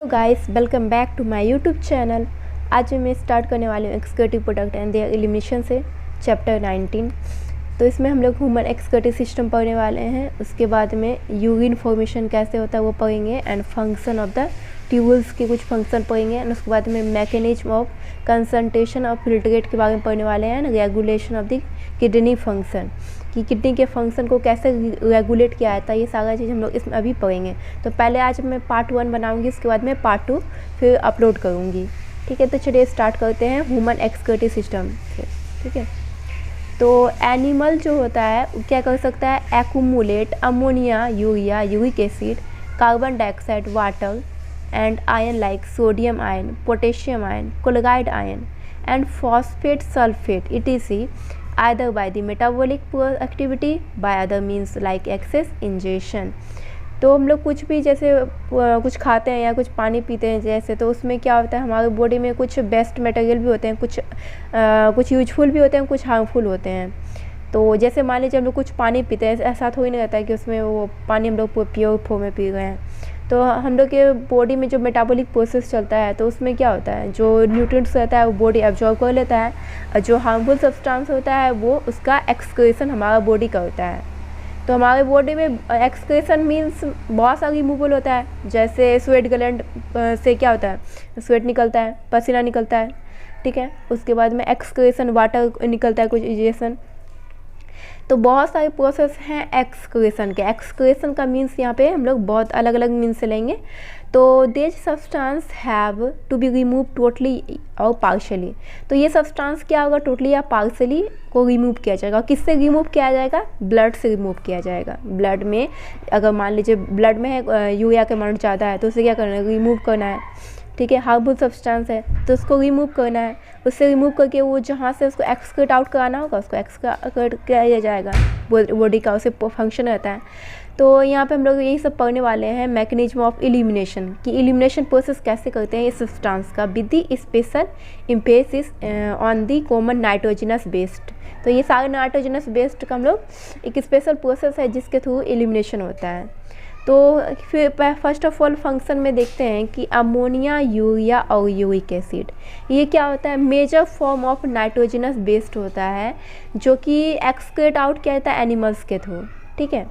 तो guys welcome back to my YouTube channel. आज मैं स्टार्ट करने वाली हूँ excretory product and their elimination से चैप्टर 19। तो इसमें हम लोग ह्यूमन एक्सक्रीटिव सिस्टम पढ़ने वाले हैं। उसके बाद में यूरिन फॉर्मेशन कैसे होता है वो पढ़ेंगे and function of the tubules के कुछ फंक्शन पढ़ेंगे एंड उसके बाद में mechanism of concentration of filtrate के बारे में पढ़ने वाले हैं and regulation of the kidney function कि किडनी के फंक्शन को कैसे रेगुलेट किया जाता है। ये सारा चीज़ हम लोग इसमें अभी पढ़ेंगे। तो पहले आज मैं पार्ट 1 बनाऊंगी, उसके बाद में पार्ट 2 फिर अपलोड करूंगी। ठीक है, तो चलिए स्टार्ट करते हैं ह्यूमन एक्सक्रीटिव सिस्टम से। ठीक है, तो एनिमल जो होता है वो क्या कर सकता है, accumulate ammonia, urea, uric acid, carbon dioxide, water and ion like sodium ion, potassium ion, chloride ion and phosphate, sulphate etc. either by the metabolic activity by other means like excess ingestion। तो हम लोग कुछ भी जैसे कुछ खाते हैं या कुछ पानी पीते हैं जैसे, तो उसमें क्या होता है हमारे बॉडी में कुछ बेस्ट मटेरियल भी होते हैं, कुछ यूजफुल भी होते हैं, कुछ हार्मफुल होते हैं। तो जैसे मान लीजिए हम लोग कुछ पानी पीते हैं, ऐसा थोड़ी नहीं रहता है कि उसमें वो पानी हम लोग प्योर फॉर्म में पी रहे हैं। तो हम लोग के बॉडी में जो मेटाबॉलिक प्रोसेस चलता है तो उसमें क्या होता है, जो न्यूट्रिएंट्स रहता है वो बॉडी एब्जॉर्ब कर लेता है और जो हार्मफुल सब्सटेंस होता है वो उसका एक्सक्रीशन हमारा बॉडी करता है। तो हमारे बॉडी में एक्सक्रीशन मीन्स बहुत सारा रिमूवल होता है। जैसे स्वेट ग्लैंड से क्या होता है, स्वेट निकलता है, पसीना निकलता है। ठीक है, उसके बाद में एक्सक्रीशन, वाटर निकलता है, कुछ इजेशन। तो बहुत सारे प्रोसेस हैं एक्सक्रीशन के। एक्सक्रीशन का मीन्स यहाँ पे हम लोग बहुत अलग अलग मीन्स से लेंगे। तो this substance have to be remove totally और पार्शली। तो ये सब्सटेंस क्या होगा, टोटली या पार्शली को रिमूव किया जाएगा। किससे रिमूव किया जाएगा, ब्लड से रिमूव किया जाएगा। ब्लड में अगर मान लीजिए ब्लड में है यूरिया का अमाउंट ज़्यादा है तो उसे क्या करना है, रिमूव करना है। ठीक है, हार्मफुल सब्सटेंस है तो उसको रिमूव करना है। उससे रिमूव करके वो जहाँ से उसको एक्सक्रीट आउट कराना होगा उसको एक्सक्रीट किया जाएगा। बॉडी का उसे फंक्शन रहता है। तो यहाँ पे हम लोग यही सब पढ़ने वाले हैं मैकेनिज्म ऑफ एलिमिनेशन कि एलिमिनेशन प्रोसेस कैसे करते हैं ये सब्सटेंस का, with the special emphasis on the common nitrogenous based. तो ये सारे नाइट्रोजनस बेस्ड का हम लोग एक स्पेशल प्रोसेस है जिसके थ्रू एलिमिनेशन होता है। तो फिर फर्स्ट ऑफ ऑल फंक्शन में देखते हैं कि अमोनिया, यूरिया और यूरिक एसिड ये क्या होता है, major form of nitrogenous based होता है जो कि एक्सक्रीट आउट किया जाता है एनिमल्स के थ्रू। ठीक है,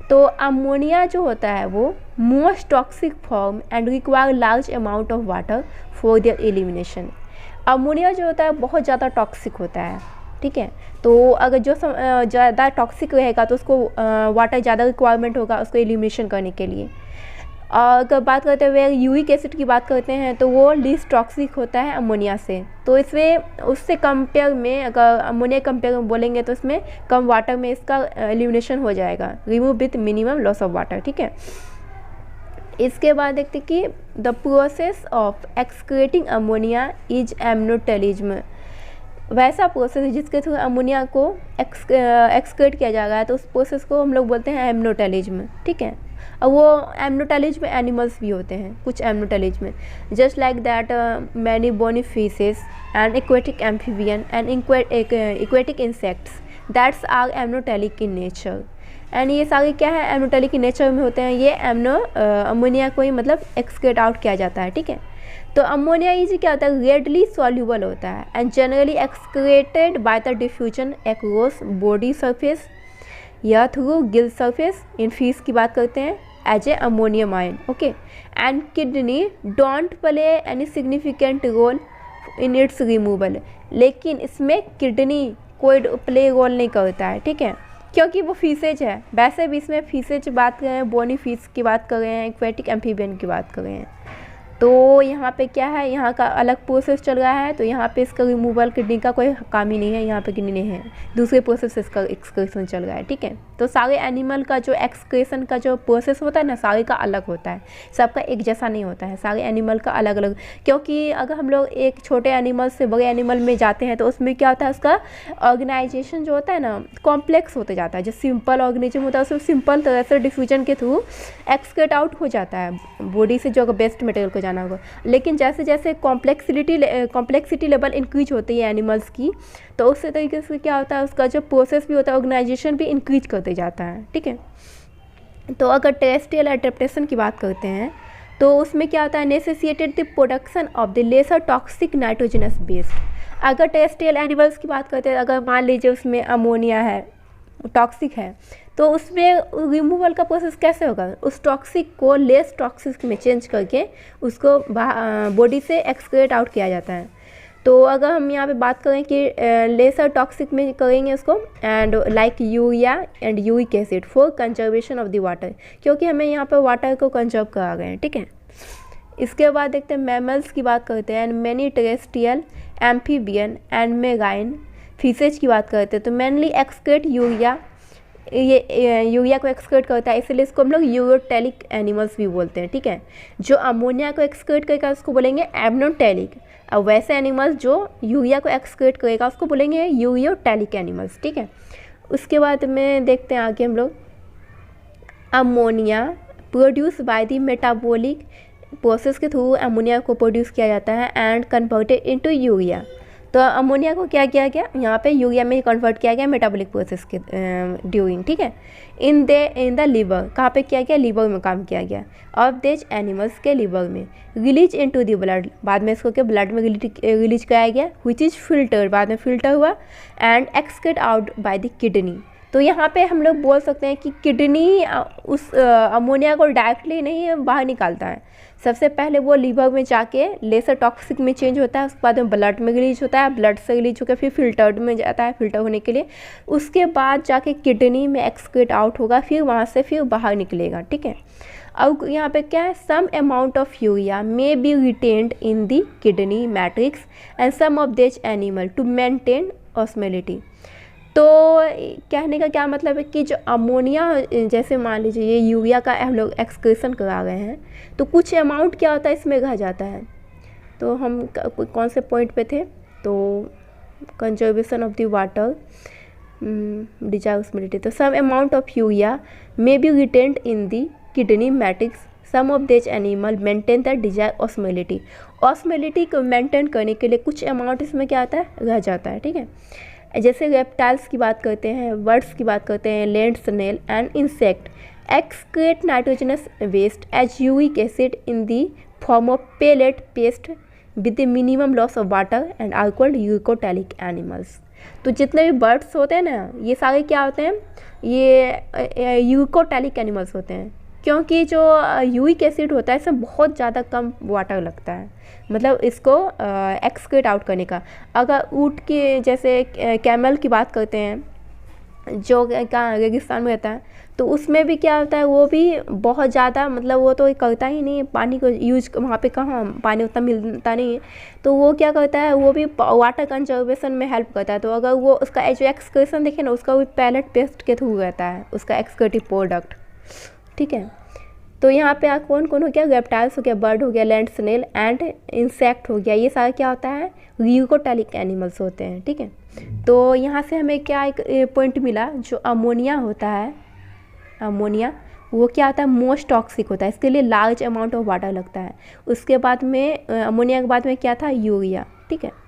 तो अमोनिया जो होता है वो most toxic form and require large amount of water for their elimination. Ammonia जो होता है बहुत ज़्यादा टॉक्सिक होता है। ठीक है, तो अगर जो ज़्यादा टॉक्सिक रहेगा तो उसको वाटर ज़्यादा रिक्वायरमेंट होगा उसको एलिमिनेशन करने के लिए। और अगर बात करते हुए यूरिक एसिड की बात करते हैं तो वो लीस्ट टॉक्सिक होता है अमोनिया से। तो इसमें उससे कंपेयर में अगर अमोनिया कंपेयर में बोलेंगे तो इसमें कम वाटर में इसका एलिमिनेशन हो जाएगा, remove with minimum loss of water. ठीक है, इसके बाद देखते कि the process of excreting ammonia is ammonotelism. वैसा प्रोसेस है जिसके थ्रू अमोनिया को एक्सक्रीट किया जा रहा है तो उस प्रोसेस को हम लोग बोलते हैं एम्नोटेलिज्म। ठीक है, और वो एम्नोटेलिज्म एनिमल्स भी होते हैं, कुछ ammonotelism just like that many bony fishes and aquatic amphibian and aquatic insects that's are ammonotelic in nature. And ये सारे क्या है, एम्नोटेलिक इन नेचर में होते हैं। ये अमोनिया को ही मतलब एक्सक्रीट आउट किया जाता है। ठीक है, तो अमोनिया इज क्या होता है, रेडली सॉल्यूबल होता है and generally excreted by the diffusion across body surface या थ्रू गिल सरफेस। इन फिश की बात करते हैं as a ammonium ion. Okay, and kidney don't play any significant role in its removal. लेकिन इसमें किडनी कोई प्ले रोल नहीं करता है। ठीक है, क्योंकि वो फिशेज है। वैसे भी इसमें फिशेज बात कर रहे हैं, बोनी फिश की बात कर रहे हैं, एक्वेटिक एम्फीबियन की बात कर रहे हैं। तो यहाँ पे क्या है, यहाँ का अलग प्रोसेस चल रहा है। तो यहाँ पे इसका रिमूवल किडनी का कोई काम ही नहीं है, यहाँ पे किडनी नहीं है, दूसरे प्रोसेस से इसका एक्सक्रीशन चल रहा है। ठीक है, तो सारे एनिमल का जो एक्सक्रीशन का जो प्रोसेस होता है ना, सारे का अलग होता है, सबका एक जैसा नहीं होता है, सारे एनिमल का अलग अलग। क्योंकि अगर हम लोग एक छोटे एनिमल से बड़े एनिमल में जाते हैं तो उसमें क्या होता है, उसका ऑर्गेनाइजेशन जो होता है ना कॉम्प्लेक्स होते जाता है। जो सिंपल ऑर्गेनिज्म होता है उसमें सिंपल तरह से डिफ्यूजन के थ्रू एक्सक्रीट आउट हो जाता है बॉडी से जो बेस्ट मटेरियल को जाना होगा। लेकिन जैसे जैसे कॉम्प्लेक्सिटी लेवल इंक्रीज होती है एनिमल्स की, तो उस तरीके से क्या होता है, उसका जो प्रोसेस भी होता है ऑर्गेनाइजेशन भी इंक्रीज करते जाता है। ठीक है, तो अगर टेरेस्ट्रियल एडेप्टेशन की बात करते हैं तो उसमें क्या होता है, necessitated the production of the lesser toxic nitrogenous base. अगर टेरेस्ट्रियल एनिमल्स की बात करते हैं, अगर मान लीजिए उसमें अमोनिया है, टॉक्सिक है, तो उसमें रिमूवल का प्रोसेस कैसे होगा, उस टॉक्सिक को लेस टॉक्सिक में चेंज करके उसको बॉडी से एक्सक्रीट आउट किया जाता है। तो अगर हम यहाँ पे बात करें कि लेसर टॉक्सिक में करेंगे उसको, and like urea and uric acid for conservation of the water, क्योंकि हमें यहाँ पर वाटर को कंजर्व करा गए हैं, ठीक है। इसके बाद देखते हैं मैमल्स की बात करते हैं, and many terrestrial, amphibian and marine fishes की बात करते हैं। तो मेनली एक्सक्रीट यूरिया, ये यूरिया को एक्सक्रीट करता है, इसलिए इसको हम लोग यूरोटैलिक एनिमल्स भी बोलते हैं, ठीक है। जो अमोनिया को एक्सक्रीट करेगा उसको बोलेंगे एब्नोटैलिक, और वैसे एनिमल्स जो यूरिया को एक्सक्रीट करेगा उसको बोलेंगे यूरियोटैलिक एनिमल्स, ठीक है। उसके बाद में देखते हैं आगे हम लोग, ammonia produce by the metabolic process के थ्रू अमोनिया को प्रोड्यूस किया जाता है एंड कन्वर्टेड इनटू यूरिया। तो अमोनिया को क्या किया गया, यहाँ पे यूरिया में कन्वर्ट किया गया मेटाबॉलिक प्रोसेस के ड्यूरिंग, ठीक है। इन द लिवर, कहाँ पे किया गया, लिवर में काम किया गया, ऑफ दिस एनिमल्स के लिवर में, रिलीज इनटू द ब्लड, बाद में इसको क्या ब्लड में रिलीज कराया गया, विच इज़ फिल्टर, बाद में फिल्टर हुआ, and excrete out by the kidney. तो यहाँ पे हम लोग बोल सकते हैं कि किडनी उस अमोनिया को डायरेक्टली नहीं बाहर निकालता है, सबसे पहले वो लीवर में जाके लेसर टॉक्सिक में चेंज होता है, उसके बाद में ब्लड में रिलीज होता है, ब्लड से रिलीज होकर फिर फिल्टर्ड में जाता है फिल्टर होने के लिए, उसके बाद जाके किडनी में एक्सक्रीट आउट होगा, फिर वहाँ से फिर बाहर निकलेगा, ठीक है। अब यहाँ पे क्या है, some amount of urea may be retained in the kidney matrix and some of this animal to maintain osmolality. तो कहने का क्या मतलब है कि जो अमोनिया, जैसे मान लीजिए ये यूरिया का हम लोग एक्सक्रीशन करा गए हैं, तो कुछ अमाउंट क्या होता है इसमें रह जाता है। तो हम कौन से पॉइंट पे थे, तो conservation of the water, desire osmolality. तो some amount of urea may be retained in the kidney matrix, some of this animal maintain the desire osmolality. Osmolality को मेंटेन करने के लिए कुछ अमाउंट इसमें क्या आता है, रह जाता है, ठीक है। जैसे रेप्टाइल्स की बात करते हैं, बर्ड्स की बात करते हैं, land snail and insect excrete nitrogenous waste as uric acid in the form of pellet paste with the minimum loss of water and are called uricotelic animals. तो जितने भी बर्ड्स होते हैं ना, ये सारे क्या होते हैं, ये यूरिकोटैलिक एनिमल्स होते हैं, क्योंकि जो यूरिक एसिड होता है इसमें बहुत ज़्यादा कम वाटर लगता है, मतलब इसको एक्सक्रीट आउट करने का। अगर ऊँट के जैसे कैमल की बात करते हैं, जो कहाँ रेगिस्तान में रहता है, तो उसमें भी क्या होता है, वो भी बहुत ज़्यादा, मतलब वो तो करता ही नहीं है पानी को यूज, वहाँ पे कहाँ पानी उतना मिलता नहीं है, तो वो क्या करता है, वो भी वाटर कंजर्वेशन में हेल्प करता है। तो अगर वो उसका जो एक्सक्रीशन देखे ना, उसका भी पैलेट पेस्ट के थ्रू रहता है उसका एक्सक्रीटिव प्रोडक्ट, ठीक है। तो यहाँ पे कौन कौन हो गया, रेप्टाइल्स हो गया, बर्ड हो गया, लैंड स्नेल एंड इंसेक्ट हो गया, ये सारा क्या होता है, यूरिकोटैलिक एनिमल्स होते हैं, ठीक है। तो यहाँ से हमें क्या एक पॉइंट मिला, जो अमोनिया होता है, अमोनिया वो क्या होता है, मोस्ट टॉक्सिक होता है, इसके लिए लार्ज अमाउंट ऑफ वाटर लगता है। उसके बाद में अमोनिया के बाद में क्या था, यूरिया, ठीक है।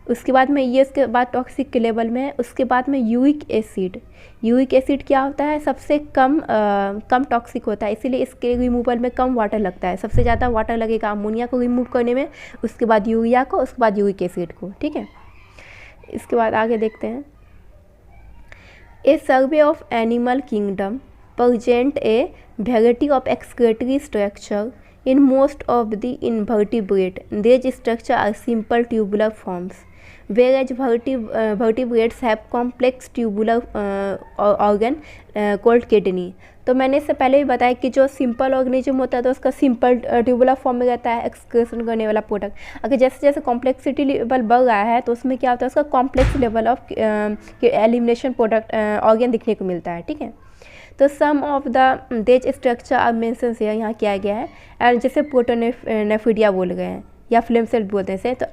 उसके बाद में ये, इसके बाद टॉक्सिक के लेवल में है। उसके बाद में यूरिक एसिड, यूरिक एसिड क्या होता है, सबसे कम टॉक्सिक होता है, इसीलिए इसके रिमूवल में कम वाटर लगता है, सबसे ज़्यादा वाटर लगेगा अमोनिया को रिमूव करने में, उसके बाद यूरिया को, उसके बाद यूरिक एसिड को, ठीक है। इसके बाद आगे देखते हैं, a survey of animal kingdom present a variety of excretory structure in most of the invertebrate. These structures are simple tubular forms, whereas vertebrates have complex tubular organ called kidney. तो मैंने इससे पहले भी बताया कि जो सिंपल ऑर्गेनिज्म होता है तो उसका सिंपल ट्यूबुलर फॉर्म में रहता है एक्सक्रीशन करने वाला प्रोडक्ट। अगर जैसे जैसे कॉम्प्लेक्सिटी लेवल बढ़ रहा है तो उसमें क्या होता है, उसका complex level of elimination product organ दिखने को मिलता है, ठीक है। तो सम ऑफ द देज स्ट्रक्चर अब मेंशन यहाँ किया गया है, एंड जैसे प्रोटोनेफिडिया बोल गए हैं या फ्लेम सेल बोलते हैं, तो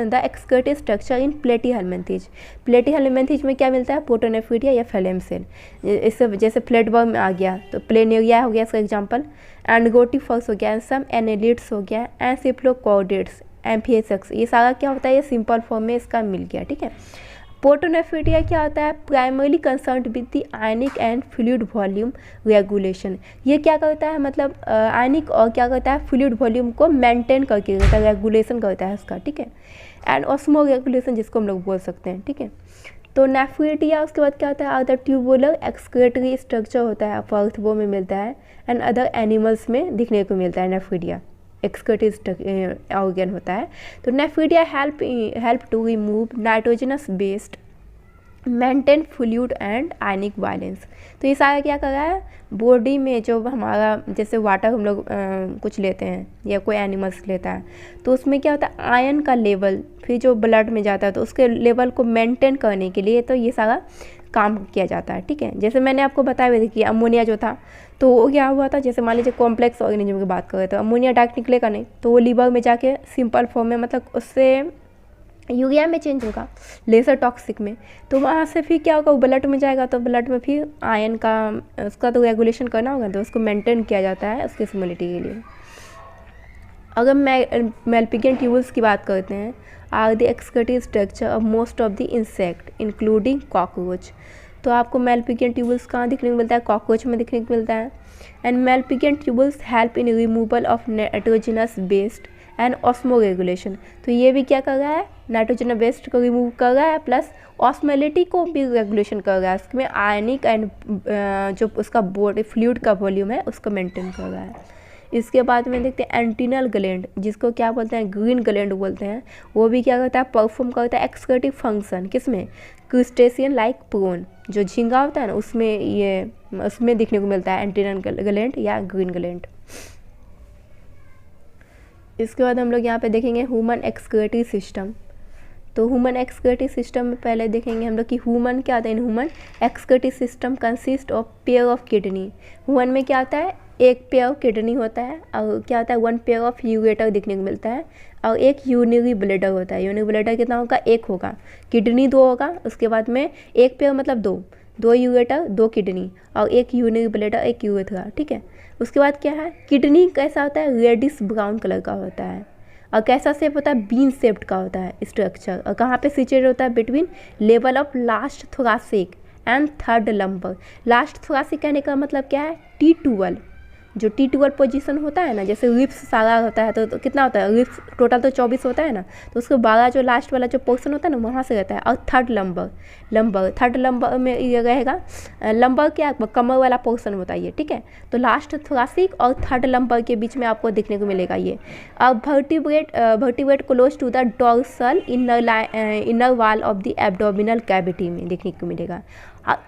द एक्सक्रीटिव स्ट्रक्चर इन प्लेटीहेल्मिन्थेज। प्लेटीहेल्मिन्थेज में क्या मिलता है, प्रोटोनेफिडिया या फ्लेम सेल। इससे जैसे फ्लैटवर्म आ गया तो प्लेनेरिया हो गया इसका एग्जाम्पल, एंड गोटीफॉक्स हो गया, सम एनेलिड्स हो गया, एंड सिप्लोकॉर्डेट्स, एम्फिएसेक्स, ये सारा क्या होता है, ये सिंपल फॉर्म में इसका मिल गया, ठीक है। पोर्टोनेफ्रिटिया क्या होता है, primarily concerned with the ionic and fluid volume regulation. ये क्या करता है, मतलब आयनिक और क्या करता है, फ्लूइड वॉल्यूम को मेंटेन करके करता है, रेगुलेशन करता है उसका, ठीक है। एंड ऑस्मो रेगुलेशन जिसको हम लोग बोल सकते हैं, ठीक है। तो नेफ्रिटिया उसके बाद क्या होता है, अदर ट्यूबुलर एक्सक्रेटरी स्ट्रक्चर होता है, अर्थवो में मिलता है एंड अदर एनिमल्स में दिखने को मिलता है नेफ्रिटिया, एक्सक्रेटरी ऑर्गन होता है। तो nephridia help to remove nitrogenous waste, maintain fluid and ionic balance. तो ये सारा क्या कर रहा है, बॉडी में जो हमारा जैसे वाटर हम लोग कुछ लेते हैं या कोई एनिमल्स लेता है, तो उसमें क्या होता है, आयन का लेवल फिर जो ब्लड में जाता है तो उसके लेवल को मेंटेन करने के लिए तो ये सारा काम किया जाता है, ठीक है। जैसे मैंने आपको बताया हुआ था कि अमोनिया जो था तो वो क्या हुआ था, जैसे मान लीजिए कॉम्प्लेक्स ऑर्गेनिज्म की बात करें तो अमोनिया डायरेक्ट निकलेगा नहीं, तो वो लीवर में जाके सिंपल फॉर्म में, मतलब उससे यूरिया में चेंज होगा, लेसर टॉक्सिक में, तो वहाँ से फिर क्या होगा, वो ब्लड में जाएगा, तो ब्लड में फिर आयन का उसका तो रेगुलेशन करना होगा, तो उसको मेंटेन किया जाता है उसकी स्मोलिटी के लिए। अगर मेलपिगियन ट्यूबल्स की बात करते हैं, are the excretory structure of most of the insect including cockroach. तो आपको मेलपिगियन ट्यूबल्स कहाँ दिखने को मिलता है, कॉकरोच में दिखने को मिलता है। And Malpighian tubules help in removal of nitrogenous waste and osmoregulation. तो ये भी क्या कर रहा है, नाइट्रोजन वेस्ट को रिमूव कर रहा है, प्लस ऑस्मोलिटी को भी रेगुलेशन कर रहा है, उसमें आयनिक एंड जो उसका बॉडी फ्लूइड का वॉल्यूम है उसको मेंटेन कर रहा है। इसके बाद में देखते हैं एंटीनल ग्लैंड, जिसको क्या बोलते हैं, ग्रीन ग्लैंड बोलते हैं। वो भी क्या करता है, परफॉर्म करता है एक्सक्रेटिव फंक्शन, किसमें, क्रूस्टेशियन लाइक प्रोन, जो झींगा होता है ना उसमें, ये उसमें दिखने को मिलता है एंटीनल ग्लैंड या ग्रीन ग्लैंड। इसके बाद हम लोग यहाँ पे देखेंगे ह्यूमन एक्सक्रेटरी सिस्टम। तो ह्यूमन एक्सक्रेटरी सिस्टम में पहले देखेंगे हम लोग कि ह्यूमन क्या आता है। Human excretory system consist of pair of kidney. Human में क्या आता है, एक पेयर ऑफ किडनी होता है, और क्या होता है, वन पेयर ऑफ यूरेटर देखने को मिलता है, और एक यूनिरी ब्लैडर होता है। यूनिरी ब्लैडर कितना होगा, एक होगा, किडनी दो होगा, उसके बाद में एक पेयर मतलब दो यूरेटर दो किडनी, और एक यूनिरी ब्लैडर एक यूरेथ्रा, ठीक है। उसके बाद क्या है, किडनी कैसा होता है, रेडिश ब्राउन कलर का होता है, और कैसा शेप होता है, बीन शेप्ड का होता है स्ट्रक्चर, और कहाँ पे सिचुएटेड होता है, between level of last thoracic and third lumbar. Last thoracic कहने का मतलब क्या है, T12, जो T12 पोजीशन होता है ना, जैसे रिप्स सारा होता है तो कितना होता है, रिप्स टोटल तो 24 होता है ना, तो उसको 12 जो लास्ट वाला जो पोर्शन होता है ना वहाँ से रहता है। और थर्ड लंबर में ये रहेगा, लंबर क्या, कमर वाला पोर्शन होता है ये, ठीक है। तो लास्ट थोरासिक और थर्ड लंबर के बीच में आपको देखने को मिलेगा ये। अब vertebrate close to the dorsal inner wall of the abdominal cavity में देखने को मिलेगा।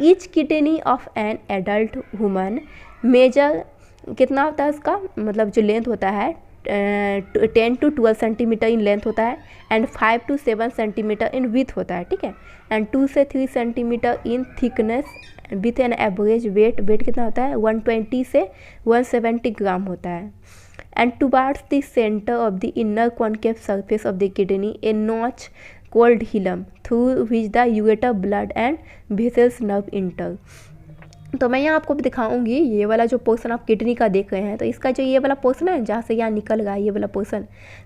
Each kidney of an adult human measure कितना होता है उसका, मतलब जो लेंथ होता है 10 to 12 सेंटीमीटर इन लेंथ होता है, and 5 to 7 centimetre in width होता है, ठीक है, एंड 2 से 3 centimetre in thickness, with an average weight कितना होता है, 120 से 170 ग्राम होता है। And towards the centre of the inner concave surface of the kidney a notch called hilum through which the ureter blood and vessels nerve enter. तो मैं यहाँ आपको दिखाऊंगी ये वाला जो पोर्शन आप किडनी का देख रहे हैं, तो इसका जो ये वाला पोर्शन है जहाँ से यहाँ निकल रहा है ये वाला पोर्शन,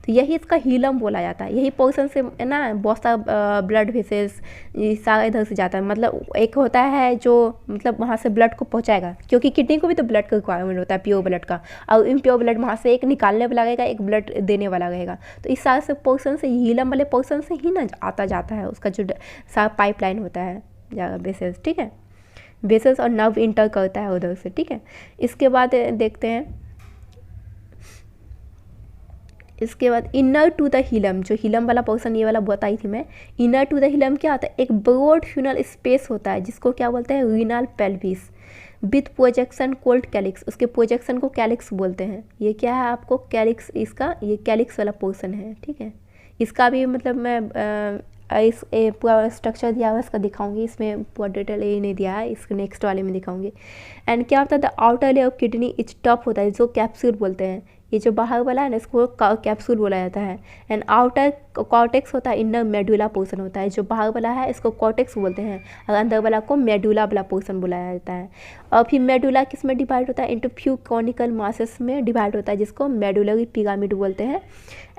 तो यही इसका हीलम बोला जाता है। यही पोर्शन से ना बहुत सारा ब्लड वेसल्स ये सारा इधर से जाता है, मतलब एक होता है जो मतलब वहाँ से ब्लड को पहुँचाएगा, क्योंकि किडनी को भी तो ब्लड का रिक्वायरमेंट होता है, प्योर ब्लड का, और इम्प्योर ब्लड वहाँ से एक निकालने वाला रहेगा, एक ब्लड देने वाला रहेगा। तो इस सारे से पोर्शन से, हीलम वाले पोर्शन से ही ना आता जाता है उसका जो सारा पाइपलाइन होता है वेसल्स, ठीक है, वेसल्स और नर्व इंटर करता है उधर से, ठीक है। इसके बाद देखते हैं, इसके बाद इनर टू द हिलम, जो हिलम वाला पोर्शन ये वाला बताई थी मैं, इनर टू द हिलम क्या होता है, एक ब्रॉड फ्यूनल स्पेस होता है जिसको क्या बोलते हैं, renal pelvis with projection cold calyx. उसके प्रोजेक्शन को कैलिक्स बोलते हैं। ये क्या है आपको, कैलिक्स, इसका ये कैलिक्स वाला पोर्शन है, ठीक है। इसका भी मतलब मैं इस पूरा स्ट्रक्चर दिया हुआ है इसका दिखाऊंगी, इसमें पूरा डिटेल ये नहीं दिया है, इसके नेक्स्ट वाले में दिखाऊंगी। एंड क्या होता है, the outer layer of kidney is tough होता है, जो कैप्सूल बोलते हैं, ये जो बाहर वाला है ना इसको कैप्सूल बोला जाता है। एंड आउटर कॉर्टेक्स होता है, इनर मेडुला पोर्शन होता है, जो बाहर वाला है इसको कॉर्टेक्स बोलते हैं, और अंदर वाला को मेडुला वाला पोर्शन बुलाया जाता है। और फिर मेडुला किस में डिवाइड होता है, इंटू फ्यू कॉनिकल मासेस में डिवाइड होता है, जिसको मेडुलरी पिरामिड बोलते हैं।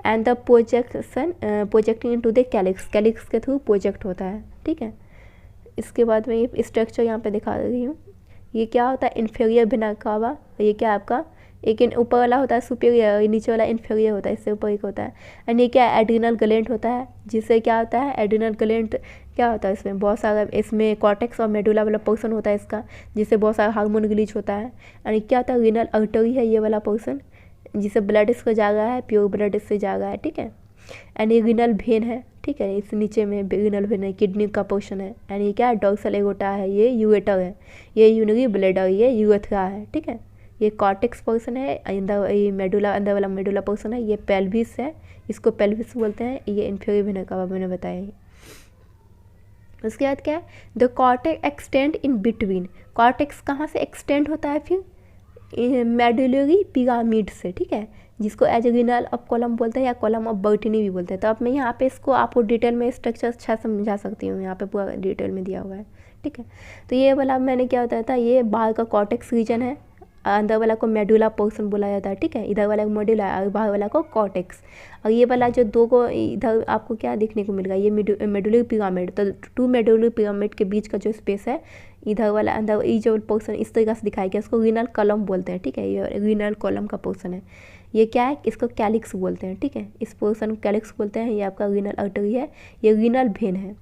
And the projecting into the calyx के थ्रू प्रोजेक्ट होता है, ठीक है। इसके बाद में ये स्ट्रक्चर यहाँ पे दिखा रही हूँ। ये क्या होता है, इन्फीरियर वेना कावा। ये क्या है आपका, एक ऊपर वाला होता है सुपीरियर, नीचे वाला इन्फीरियर होता है, इससे ऊपर एक होता है। एंड ये क्या है, एड्रिनल ग्लैंड होता है, जिससे क्या होता है, एड्रिनल ग्लैंड क्या होता है, इसमें बहुत सारा, इसमें कॉर्टेक्स और मेडुला वाला पोर्शन होता है इसका, जिससे बहुत सारा हार्मोन रिलीज होता है। एंड क्या होता है, रीनल आर्टरी है ये वाला पोर्शन, जिससे ब्लड इसको जा रहा है, प्योर ब्लड इससे जा रहा है, ठीक है। एंड ये रीनल वेन है, ठीक है, इस नीचे में रीनल वेन है, किडनी का पोर्शन है। एंड ये क्या है, डॉर्सल एगोटा है, ये यूरेटर है, ये यूरिनरी ब्लैडर, ये यूरेथ्रा है, ठीक है। ये कॉर्टेक्स पोर्शन है, अंदर ये मेडुला, अंदर वाला मेडुला पोर्शन है, ये पेल्विस है, इसको पेल्विस बोलते हैं। ये इन्फीरियर वेना कावा मैंने बताया। उसके बाद क्या है, the cortex extend in between. Cortex कहाँ से एक्सटेंड होता है फिर, मेडुलरी पिरामिड से, ठीक है, जिसको एजगिनल ऑफ कॉलम बोलते हैं या कॉलम ऑफ बर्टिनी भी बोलते हैं। तो अब मैं यहाँ पे इसको आपको डिटेल में स्ट्रक्चर अच्छा समझा सकती हूँ, यहाँ पे पूरा डिटेल में दिया हुआ है, ठीक है। तो ये वाला मैंने क्या बताया था, ये बाहर का कॉर्टेक्स रीजन है, अंदर वाला को मेडुला पोर्शन बोला जाता है, ठीक है। इधर वाला को मेडुला और बाहर वाला को कॉर्टेक्स। और ये वाला जो दो को इधर आपको क्या देखने को मिलेगा, ये मेडुलरी पिरामिड। तो टू मेडुलरी पिरामिड के बीच का जो स्पेस है, इधर वाला अंदर ये जो पोर्शन इस तरीके से दिखाया गया, इसको रीनल कॉलम बोलते हैं, ठीक है। ये रीनल कॉलम का पोर्शन है। ये क्या है, इसको कैलिक्स बोलते हैं, ठीक है, इस पोर्शन को कैलिक्स बोलते हैं। ये आपका रीनल आर्टरी है, ये रीनल वेन है,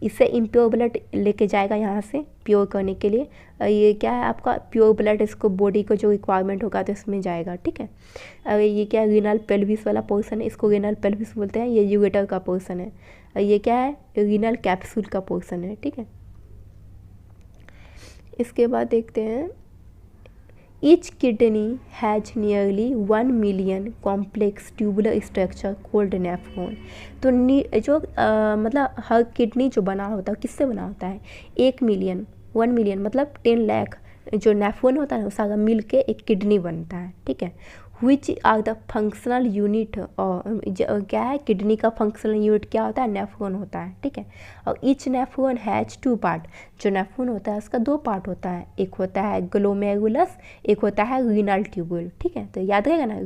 इससे इम्प्योर ब्लड लेके जाएगा यहाँ से प्योर करने के लिए। ये क्या है आपका, प्योर ब्लड इसको बॉडी को जो रिक्वायरमेंट होगा तो इसमें जाएगा, ठीक है। और ये क्या है, रीनल पेल्विस वाला पोर्शन है, इसको रीनल पेल्विस बोलते हैं, ये यूरेटर का पोर्शन है। और ये क्या है, रीनल कैप्सूल का पोर्शन है, ठीक है। इसके बाद देखते हैं, each kidney has nearly 1 million complex tubular structure cold nephron. तो जो मतलब हर किडनी जो बना होता है किससे बना होता है, 1 मिलियन, 1 मिलियन मतलब 10 लाख जो नेफ्रॉन होता है ना, सारा मिल के एक किडनी बनता है, ठीक है। Which are the functional unit, और क्या है, किडनी का फंक्शनल यूनिट क्या होता है, नेफ्रॉन होता है, ठीक है। और ईच नेफ्रॉन हैज 2 पार्ट। जो नेफ्रॉन होता है उसका 2 पार्ट होता है, एक होता है ग्लोमेरुलस, एक होता है रीनल ट्यूबुल, ठीक है। तो याद रहेगा ना,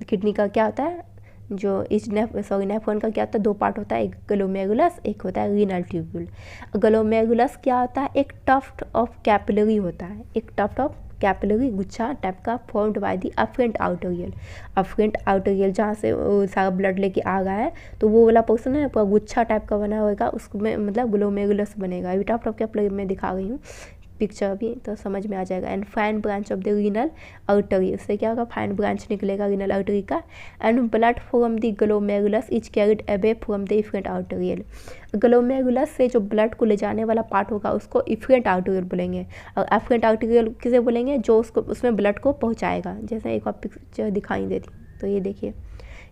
किडनी का क्या होता है, जो इस नेफ्रॉन का क्या होता है, 2 पार्ट होता है, एक ग्लोमेरुलस, एक होता है रीनल ट्यूबुल। ग्लोमेरुलस क्या होता है, एक टफ्ट ऑफ कैपिलरी होता है, एक टफ्ट ऑफ कैपिलरी गुच्छा टाइप का, formed by the afferent arteriole. Afferent arteriole जहाँ से सारा ब्लड लेके आ रहा है, तो वो वाला पोर्शन है पूरा गुच्छा टाइप का बना होगा, उसमें मतलब ग्लोमेरुलस बनेगा। अभी टॉप ऑफ कैपिलरी में दिखा रही हूँ पिक्चर भी, तो समझ में आ जाएगा। And fine branch of the renal artery, उससे क्या होगा, फाइन ब्रांच निकलेगा रीनल आर्टरी का। And blood from the glomerulus is carried away from the efferent arterial. Glomerulus से जो ब्लड को ले जाने वाला पार्ट होगा उसको इफरेंट आर्टरियल बोलेंगे, और एफरेंट आर्टरियल किसे बोलेंगे, जो उसको उसमें ब्लड को पहुँचाएगा। जैसे एक और पिक्चर दिखाई देती, तो ये देखिए,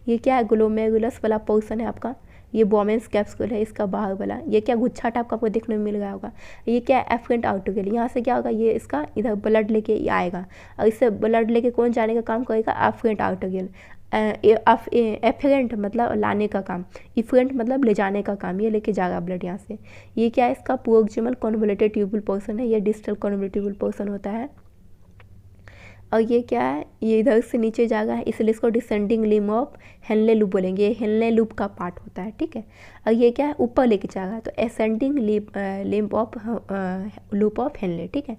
ये क्या है, ग्लोमेरुलस वाला पोर्शन है आपका, ये बोमेंस कैप्सूल है इसका बाहर वाला। ये क्या गुच्छा टाइप का आपको देखने में मिल रहा होगा, ये क्या है, एफरेंट आर्टरियल। यहाँ से क्या होगा, ये इसका इधर ब्लड लेके आएगा, और इससे ब्लड लेके कौन जाने का काम करेगा, एफरेंट आर्टरियल। एफरेंट मतलब लाने का काम, इफरेंट मतलब ले जाने का काम, ये लेके जाएगा ब्लड यहाँ से। ये क्या है, इसका प्रोक्सिमल कन्वोल्यूटेड ट्यूबुल पोर्शन है, ये डिस्टल कन्वोल्यूटेड ट्यूबुल पोर्शन होता है। और ये क्या है, ये इधर से नीचे जाएगा है, इसलिए इसको descending limb of Henle loop बोलेंगे, ये हेनले लूप का पार्ट होता है, ठीक है। और ये क्या है, ऊपर लेके जाएगा, तो ascending limb of loop of Henley, ठीक है।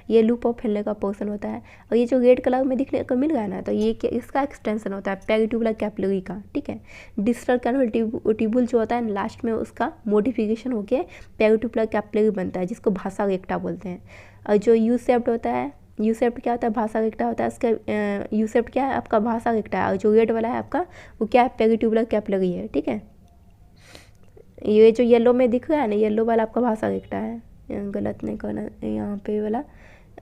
ये लूप ऑफ हेनले का पोर्शन होता है। और ये जो रेड कलर में दिखने को मिल रहा है ना, तो ये इसका एक्सटेंशन होता है पेरिट्यूबुलर कैपिलरी का, ठीक है। डिस्टल कन्वोल्यूटिबुल जो होता है लास्ट में उसका मॉडिफिकेशन होके पेरिट्यूबुलर कैपिलरी बनता है, जिसको भाषा रेक्टा बोलते हैं। और जो यू शेप्ड होता है, यू शेप्ड क्या होता है, भाषा रेक्टा होता है, इसका यू शेप्ड क्या है, आपका भाषा रेक्टा है। और जो रेड वाला है आपका, वो क्या है, पेरिट्यूबुलर कैपिलरी है, ठीक है। ये जो येलो में दिख रहा है ना, येलो वाला आपका भाषा रेक्टा है, गलत नहीं करना यहाँ पे वाला।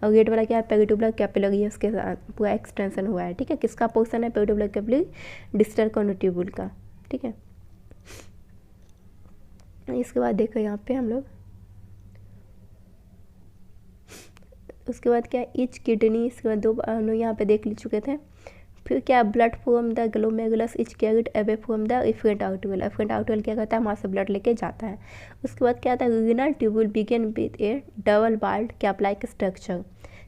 और रेड वाला क्या है, पेरिट्यूबुलर कैपिलरी है, उसके साथ पूरा एक्सटेंशन हुआ है, ठीक है। किसका पोर्शन है, पेरिट्यूबुलर कैपिलरी, डिस्टल कन्वोल्यूटिबुल का, ठीक है। इसके बाद देखो यहाँ पे हम लोग, उसके बाद क्या, ईच किडनी, इसके बाद 2 हम लोग यहाँ पे देख ले चुके थे। फिर क्या, blood from the glomerulus is carried away from the efferent arteriole. Efferent arteriole क्या करता है, वहाँ से ब्लड लेके जाता है। उसके बाद क्या आता है, renal tubule begin with a double walled cup like structure.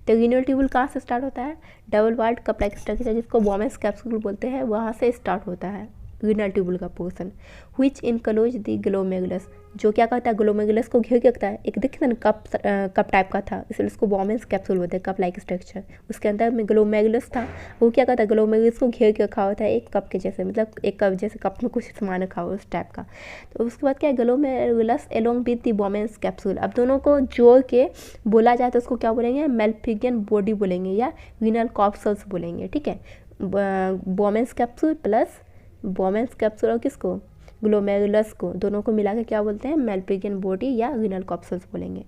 तो रीनल ट्यूबुल कहाँ से स्टार्ट होता है, double walled cup like structure, जिसको बोमेंस कैप्सूल बोलते हैं, वहाँ से स्टार्ट होता है रीनल ट्यूबुल का portion, which enclose the glomerulus, जो क्या करता है ग्लोमेरुलस को घेर के रखता है। एक देखिए ना कप टाइप का था, इसलिए उसको बोमेंस कैप्सूल बोलते हैं, कप लाइक स्ट्रक्चर। उसके अंदर में ग्लोमेरुलस था, वो क्या करता है ग्लोमेरुलस को घेर के रखा होता है एक कप के जैसे, मतलब एक कप जैसे कप में कुछ सामान रखा हुआ उस टाइप का। तो उसके बाद क्या है glomerulus along with the बोमेंस capsule, अब दोनों को जोड़ के बोला जाए तो उसको क्या बोलेंगे मेल्फिगियन बॉडी बोलेंगे या रीनल कॉप्सल्स बोलेंगे, ठीक है। बोमेंस कैप्सूल प्लस बोमेंस कैप्सूल और किसको ग्लोमेरुलस को, दोनों को मिला के क्या बोलते हैं मेल्फिगियन बॉडी या रीनल कॉप्सल्स बोलेंगे।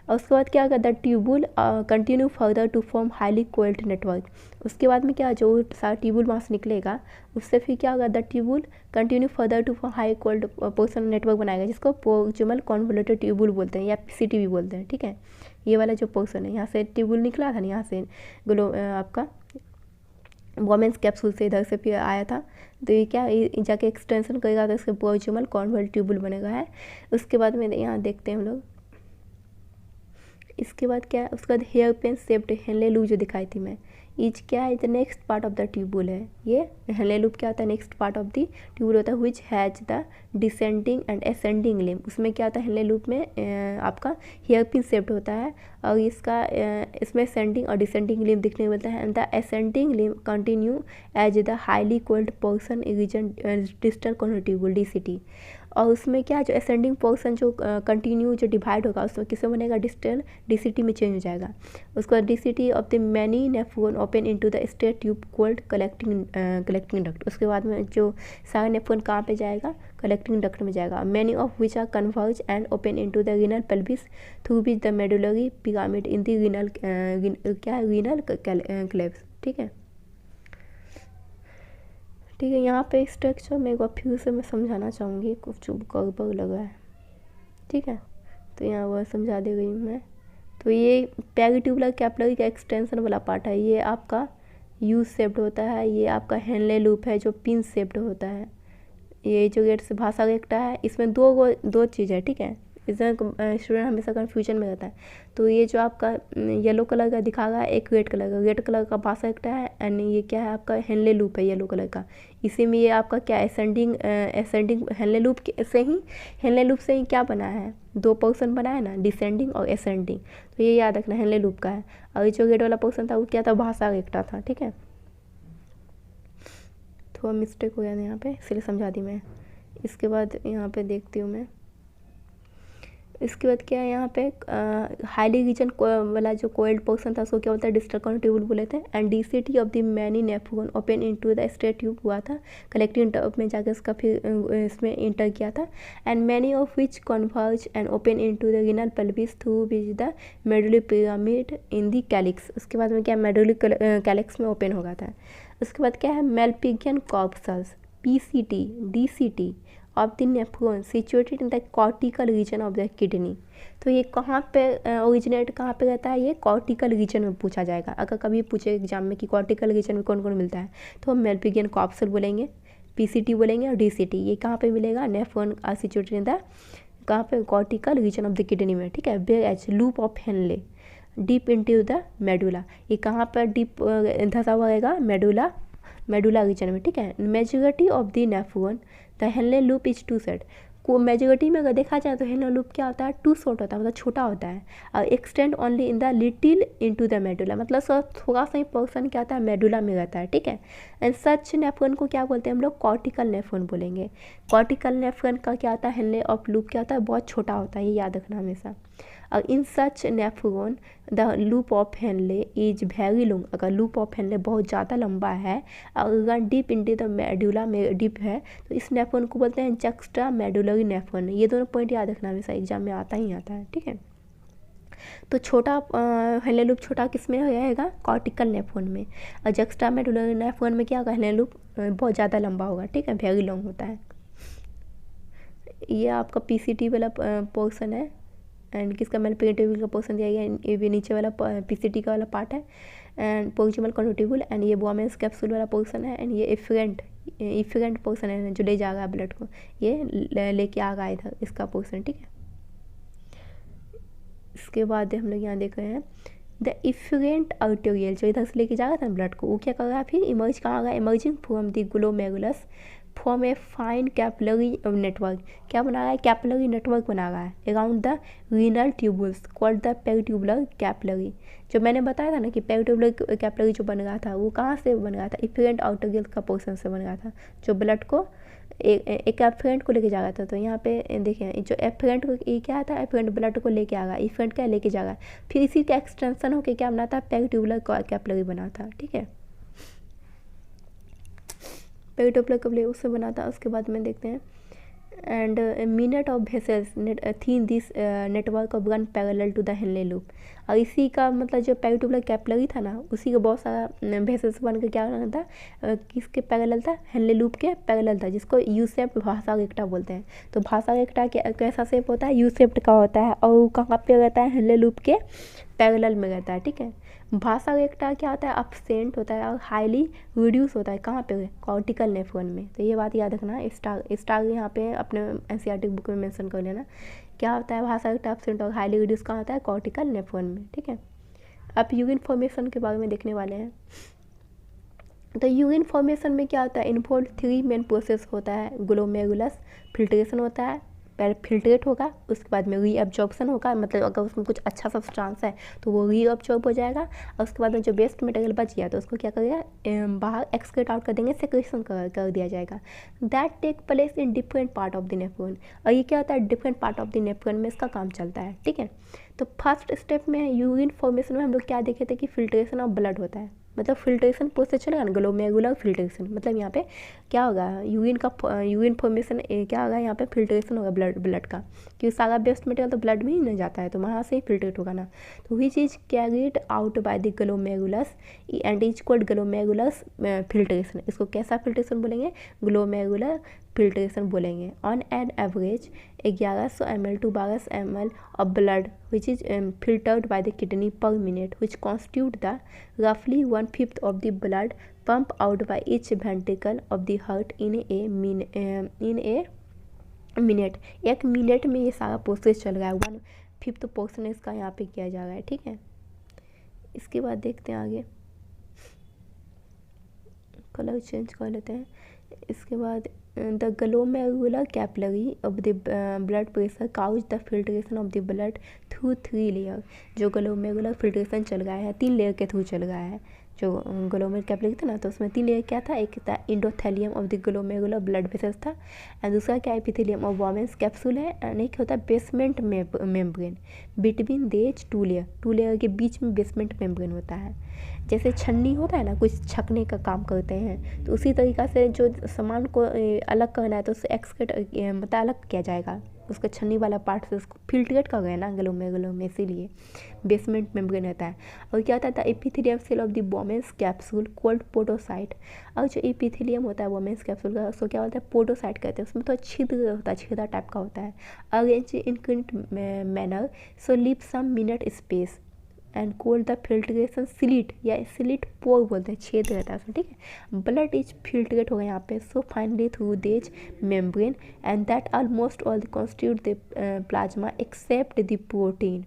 और उसके बाद क्या होगा the tubule continue further to form highly coiled network, उसके बाद में क्या जो सारा ट्यूबुल वहाँ से निकलेगा उससे फिर क्या होगा the tubule continue further to form high coiled portion network बनाएगा, जिसको प्रोक्सिमल कॉन्वोल्यूटेड ट्यूबुल बोलते हैं या पीसीटी भी बोलते हैं, ठीक है। ये वाला जो पोर्शन है यहाँ से ट्यूबुल निकला था ना, यहाँ से आपका वोमेंस कैप्सूल से इधर से फिर आया था, तो ये क्या जाके एक्सटेंशन करेगा तो इसके प्रोक्सिमल कॉन्वोल्यूटेड ट्यूबुल बनेगा है। उसके बाद में यहाँ देखते हैं हम लोग, इसके बाद क्या है उसके बाद hairpin shaped Henle loop जो दिखाई थी मैं, इज क्या है the next part of the tubule है। ये हेनले लूप क्या होता है next part of the tubule होता है which has the descending and ascending limb, उसमें क्या होता है हेनले लूप में आपका हेयर पिन शेप्ड होता है और इसका इसमें असेंडिंग और डिसेंडिंग लिम्ब दिखने को मिलता है, and the ascending limb continue as the highly coiled portion region distal convoluted tubule DCT, और उसमें क्या जो असेंडिंग पोर्सन जो कंटिन्यू जो डिवाइड होगा उसमें किसमें बनेगा डिस्टल डीसीटी में चेंज हो जाएगा। उसके बाद DCT of the many nephron open into the straight tube cold collecting duct, उसके बाद में जो सारा नेफ्रॉन कहाँ पे जाएगा कलेक्टिंग डक्ट में जाएगा, many of which are converge and open into the renal pelvis through which the medullary pyramid in the renal क्या रीनल क्लेव्स, ठीक है। ठीक है, यहाँ पे स्ट्रक्चर में एक बार फिर से मैं समझाना चाहूँगी, कुछ गड़बड़ लगा है, ठीक है, तो यहाँ वह समझा दे गई मैं। तो ये पेरिट्यूबुलर कैपिलरी का एक्सटेंशन वाला पार्ट है, ये आपका यू शेप्ड होता है, ये आपका हेनले लूप है जो पिन शेप्ड होता है, ये जो गेट से भाषा रेक्टा है, इसमें दो चीज़ है, ठीक है, इसमें स्टूडेंट हमेशा कन्फ्यूजन में रहता है। तो ये जो आपका येलो कलर का दिखा रहा है एक रेड कलर का भाषा रेक्टा है, एंड ये क्या है आपका हेनले लूप है येलो कलर का, इसी में ये आपका क्या असेंडिंग हेनले लूप से ही क्या बना है दो पोर्शन बना है ना डिसेंडिंग और असेंडिंग, तो ये याद रखना हेनले लूप का है। और जो रेड वाला पोर्शन था वो क्या था भाषा रेक्टा था, ठीक है, थोड़ा मिस्टेक हो गया था यहाँ पे इसलिए समझा दी मैं। इसके बाद यहाँ पे देखती हूँ मैं, इसके बाद क्या है यहाँ पे हाईली रीजन वाला जो कोइल्ड पोर्शन था उसको क्या बोलता है डिस्टल कॉन्टिट्यूबुल बोले थे, and DCT of the many nephron open into the straight tube हुआ था कलेक्टिंग टब में जाकर इसका फिर इसमें इंटर किया था, and many of which converge and open into the renal pelvis through which the medullary pyramid in the calyx, उसके बाद में क्या मेडुलरी कैलिक्स में ओपन होगा था। उसके बाद क्या है Malpighian corpuscles PCT DCT of the nephron situated in the cortical region of the kidney, तो ये कहाँ पे ओरिजिनेट कहाँ पे रहता है, ये कॉर्टिकल रीजन में पूछा जाएगा। अगर कभी पूछे एग्जाम में कि कॉर्टिकल रीजन में कौन कौन मिलता है तो हम मेल्फिगियन कॉर्पसल बोलेंगे, पीसीटी बोलेंगे और डीसीटी, ये कहाँ पे मिलेगा nephron are situated in the कहाँ पे cortical region of the kidney में, ठीक है। Whereas loop of Henle deep into the medulla, ये कहाँ पर डीप धंसा हुआ रहेगा मेडुला रीजन में, ठीक है। Majority of the nephron the Henle loop is to set, को मेजॉरिटी में अगर देखा जाए तो हेनले लूप क्या होता है टू शॉर्ट होता है, मतलब छोटा होता है, और extend only in the little into the medulla, मतलब सब थोड़ा सा ही पोर्शन क्या होता है मेडुला में रहता है, ठीक है। एंड सच नेफ्रॉन को क्या बोलते हैं हम लोग कॉर्टिकल नेफ्रॉन बोलेंगे। कॉर्टिकल नेफ्रॉन का क्या होता है हेनले ऑफ लूप क्या होता है बहुत छोटा होता है, ये याद रखना हमेशा। और in such nephron the loop of Henle is very long, अगर लूप ऑफ हेनले बहुत ज़्यादा लंबा है और अगर डीप इंटू द मेडुला में डीप है तो इस नेफ्रॉन को बोलते हैं जक्स्ट्रा मेडुलरी नेफ्रॉन। ये दोनों पॉइंट याद रखना हमेशा एग्जाम में आता ही आता है, ठीक है। तो छोटा हेनले लूप छोटा किस में रहेगा कॉर्टिकल नेफ्रॉन में, और जक्स्ट्रा मेडुलरी नेफ्रॉन में क्या होगा हेनले लूप बहुत ज़्यादा लंबा होगा, ठीक है, वेरी लॉन्ग होता है। ये आपका पीसीटी वाला पोर्शन है, एंड किसका मेल्फिगियन का पोर्शन दिया गया, ये भी नीचे वाला पीसीटी का वाला पार्ट है, एंड प्रोक्सिमल कॉन्टिट्यूबुल, एंड ये बोमेंस कैप्सूल वाला पोर्शन है, एंड ये इफेरेंट पोर्शन है जो ले जाएगा ब्लड को, ये लेके आ गया इधर इसका पोर्शन, ठीक है। इसके बाद हम लोग यहाँ देख रहे हैं द इफेरेंट आर्टेरियल जो इधर से लेके जाएगा था ब्लड को, वो क्या कर रहा है फिर इमर्ज कहाँ आ गया emerging from the glomerulus form a fine capillary network, क्या बना रहा है, कैपिलरी नेटवर्क बना रहा है around the renal tubules called the peritubular capillary. जो मैंने बताया था ना कि पेरिट्यूबुलर कैपिलरी जो बन रहा था वो कहाँ से बन रहा था, इफरेंट आउटर गिल्स का पोर्शन से बन रहा था, जो ब्लड को एक एफरेंट को लेके जा रहा था। तो यहाँ पे देखिए जो एफरेंट को ये क्या था, एफरेंट ब्लड को लेके आ रहा है, इफरेंट क्या लेके जा रहा है, फिर इसी का एक्सटेंशन होकर क्या बना था, पेरिट्यूबुलर कैपिलरी बना था। ठीक है, पेरिट्यूबुलर कैपिलरी उससे बना था। उसके बाद में देखते हैं and minute of vessels the this network of run parallel to the Henle loop. और इसी का मतलब जो पेरिट्यूबुलर कैपिलरी था ना, उसी का बहुत सारा वेसल्स बन के क्या बना था, किसके पैरेलल था, हेनले लूप के पैरेलल था, जिसको यू शेप्ड भाषा रेक्टा बोलते हैं। तो भाषा रेक्टा कैसा शेप होता है, यू शेप्ड का होता है, और कहाँ पे रहता है, हेनले लूप के पैरेलल में रहता है। ठीक है, भाषा रेक्टा क्या होता है, अपसेंट होता है और हाईली रिड्यूस होता है, कहाँ पे, कॉर्टिकल नेफ्रॉन में। तो ये बात याद रखना, स्टार यहाँ पे अपने एनसीईआरटी बुक में मेंशन कर लेना, क्या होता है भाषा रेक्टा अपसेंट और हाईली रिड्यूस कहाँ होता है, कॉर्टिकल नेफ्रॉन में। ठीक है, अब यूरिन फॉर्मेशन के बारे में देखने वाले हैं। तो यूरिन फॉर्मेशन में क्या होता है, इन्वॉल्व 3 मेन प्रोसेस होता है, ग्लोमेरुलस फिल्ट्रेशन होता है, पहले फिल्ट्रेट होगा, उसके बाद में रीअब्जॉर्प्शन होगा, मतलब अगर उसमें कुछ अच्छा सब्सटेंस है तो वो रीअब्जॉर्ब हो जाएगा, और उसके बाद में जो वेस्ट मटेरियल बच गया तो उसको क्या करेगा, बाहर एक्सक्रीट आउट कर देंगे, सेक्रेशन कर दिया जाएगा। That take place in different part of the nephron. और ये क्या होता है, different part of the nephron में इसका काम चलता है। ठीक है, तो फर्स्ट स्टेप में यूरिन फॉर्मेशन में हम लोग क्या देखे थे कि फिल्ट्रेशन ऑफ ब्लड होता है, मतलब फिल्ट्रेशन प्रोसेस चलेगा ना, ग्लोमेरुलर फिल्ट्रेशन, मतलब यहाँ पे क्या होगा, यूरिन फॉर्मेशन क्या होगा, यहाँ पे फिल्ट्रेशन होगा ब्लड का, क्योंकि सारा वेस्ट मटेरियल तो ब्लड में ही नहीं जाता है, तो वहाँ से ही फिल्ट्रेट होगा ना। तो which is carried out by the glomerulus and is called glomerulus filtration. इसको कैसा फिल्ट्रेशन बोलेंगे, ग्लोमेरुलर फिल्ट्रेशन बोलेंगे। On an average 1100 ml to 1200 ml of blood which is filtered by the kidney per minute, which constitute the roughly 1/5 of the blood pump out by each ventricle of the heart in a minute। 1 minute में ये सारा process चल रहा है, 1/5 portion इसका यहाँ पे किया जा रहा है। ठीक है, इसके बाद देखते हैं आगे, कलर चेंज कर लेते हैं। इसके बाद the glomerular capillary of the blood pressure cause the filtration of the blood through 3 layer. जो ग्लोमेरुलर फिल्ट्रेशन चल रहा है 3 लेयर के थ्रू चल रहा है। जो ग्लोमेरुलर कैपिलरी था ना, तो उसमें 3 लेयर क्या था, एक था endothelium of the glomerular blood vessels था, एंड दूसरा क्या एपिथेलियम ऑफ वॉमेंस कैप्सूल है, एंड एक होता है बेसमेंट मेम्ब्रेन बिटवीन देज 2 लेयर के बीच में बेसमेंट मेम्ब्रेन होता है। जैसे छन्नी होता है ना, कुछ छकने का काम करते हैं, तो उसी तरीक़ा से जो सामान को अलग करना है तो उससे एक्सक्रीट मतलब अलग किया जाएगा, उसका छन्नी वाला पार्ट से उसको फिल्ट्रेट कर गए ना ग्लोमेरुलर में, इसीलिए बेसमेंट मेम्ब्रेन रहता है। और क्या होता है, epithelium cell of the Bowman's capsule called podocyte. और जो एपिथेलियम होता है वोमेन्स कैप्सूल का, उसको क्या होता है, पोडोसाइट कहते हैं। उसमें थोड़ा छिद्र होता है, छिद्रा टाइप का होता है, arrange in manner so leave some minute space and called the filtration slit, या स्लिट पोर बोलते हैं, छेद रहता है उसमें। ठीक है, ब्लड इज फिल्ट्रेट होगा यहाँ पे so finally through these membrane and that almost all constitute the plasma except the protein.